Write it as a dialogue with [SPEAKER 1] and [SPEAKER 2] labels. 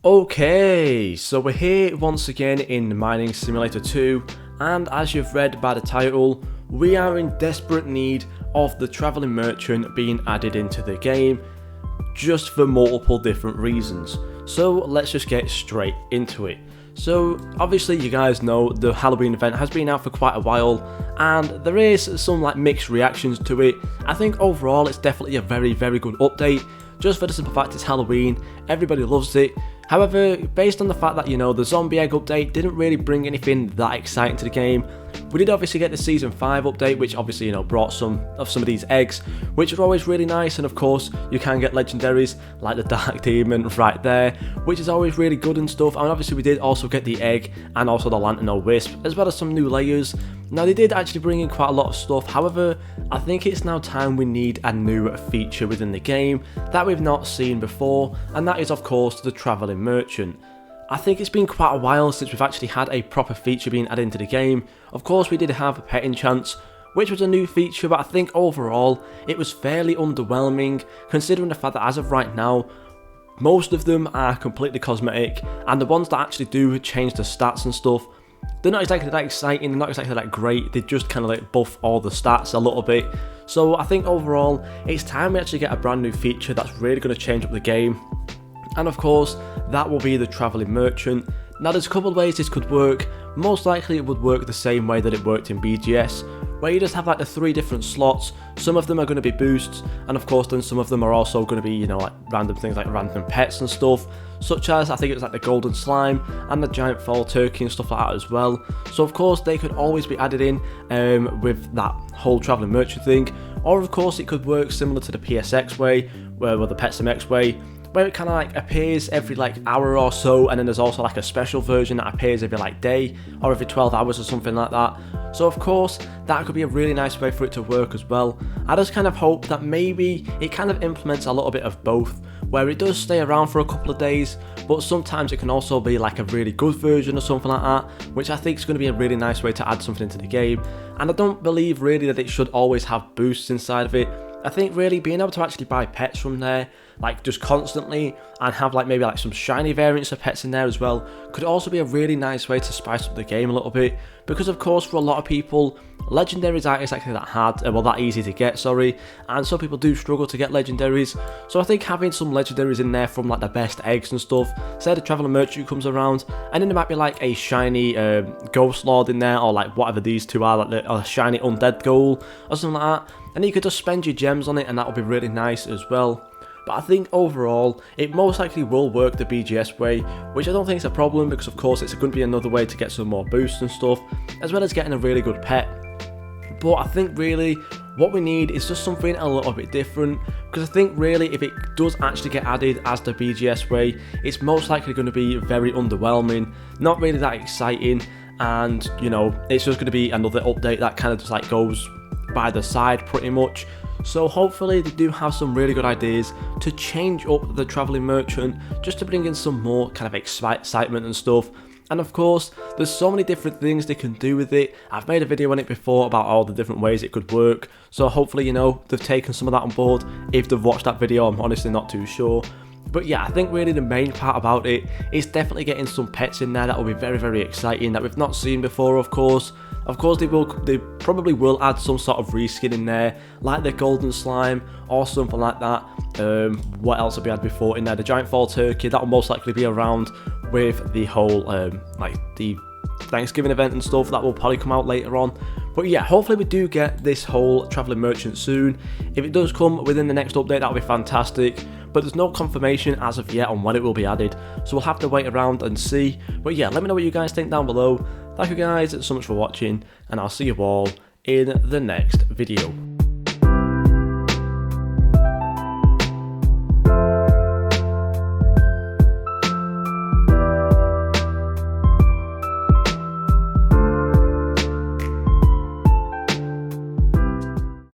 [SPEAKER 1] Okay, so we're here once again in Mining Simulator 2, and as you've read by the title, we are in desperate need of the Travelling Merchant being added into the game, just for multiple different reasons. So let's just get straight into it. So obviously you guys know the Halloween event has been out for quite a while, and there is some mixed reactions to it. I think overall it's definitely a very good update, just for the simple fact it's Halloween, everybody loves it. However, based on the fact that, the zombie egg update didn't really bring anything that exciting to the game, we did obviously get the Season 5 update, which obviously, brought some of these eggs, which are always really nice, and of course, you can get legendaries, like the Dark Demon right there, which is always really good and stuff, and obviously we did also get the egg, and also the Lantern or Wisp, as well as some new layers. Now, they did actually bring in quite a lot of stuff, however, I think it's now time we need a new feature within the game that we've not seen before, and that is of course the Travelling Merchant. I think it's been quite a while since we've actually had a proper feature being added into the game. Of course we did have a Pet Enchants, which was a new feature, but I think overall it was fairly underwhelming, considering the fact that as of right now, most of them are completely cosmetic, and the ones that actually do change the stats and stuff, they're not exactly that exciting, they're not exactly that great, they just kind of buff all the stats a little bit. So I think overall, it's time we actually get a brand new feature that's really going to change up the game. And of course, that will be the Travelling Merchant. Now there's a couple of ways this could work. Most likely it would work the same way that it worked in BGS, where you just have the 3 different slots. Some of them are going to be boosts, and of course then some of them are also going to be, random things like random pets and stuff, such as, I think it was the Golden Slime and the Giant Fall Turkey and stuff like that as well. So of course they could always be added in with that whole Travelling Merchant thing, or of course it could work similar to the PSX way, where the Pets MX way, where it kind of appears every hour or so, and then there's also a special version that appears every day or every 12 hours or something like that. So of course that could be a really nice way for it to work as well. I just kind of hope that maybe it kind of implements a little bit of both, where it does stay around for a couple of days, but sometimes it can also be a really good version or something like that, which I think is going to be a really nice way to add something into the game. And I don't believe really that it should always have boosts inside of it. I think really being able to actually buy pets from there, just constantly, and have maybe some shiny variants of pets in there as well, could also be a really nice way to spice up the game a little bit, because of course for a lot of people, legendaries aren't exactly that hard, that easy to get, and some people do struggle to get legendaries. So I think having some legendaries in there from the best eggs and stuff, say the Travelling Merchant comes around, and then there might be a shiny Ghost Lord in there, or whatever these two are, a shiny Undead Ghoul or something like that, and you could just spend your gems on it, and that would be really nice as well. But I think overall, it most likely will work the BGS way, which I don't think is a problem, because of course it's going to be another way to get some more boosts and stuff, as well as getting a really good pet. But I think really what we need is just something a little bit different, because I think really if it does actually get added as the BGS way, it's most likely going to be very underwhelming, not really that exciting, and it's just going to be another update that kind of just goes by the side pretty much. So hopefully they do have some really good ideas to change up the Travelling Merchant, just to bring in some more kind of excitement and stuff. And of course, there's so many different things they can do with it. I've made a video on it before about all the different ways it could work, so hopefully they've taken some of that on board. If they've watched that video, I'm honestly not too sure. But yeah, I think really the main part about it is definitely getting some pets in there that will be very exciting, that we've not seen before, of course. Of course they probably will add some sort of reskin in there, like the Golden Slime or something like that. What else have we had before in there? The Giant Fall Turkey, that will most likely be around with the whole the Thanksgiving event and stuff. That will probably come out later on. But yeah, hopefully we do get this whole Travelling Merchant soon. If it does come within the next update, that will be fantastic. But there's no confirmation as of yet on when it will be added, so we'll have to wait around and see. But yeah, let me know what you guys think down below. Thank you guys so much for watching, and I'll see you all in the next video.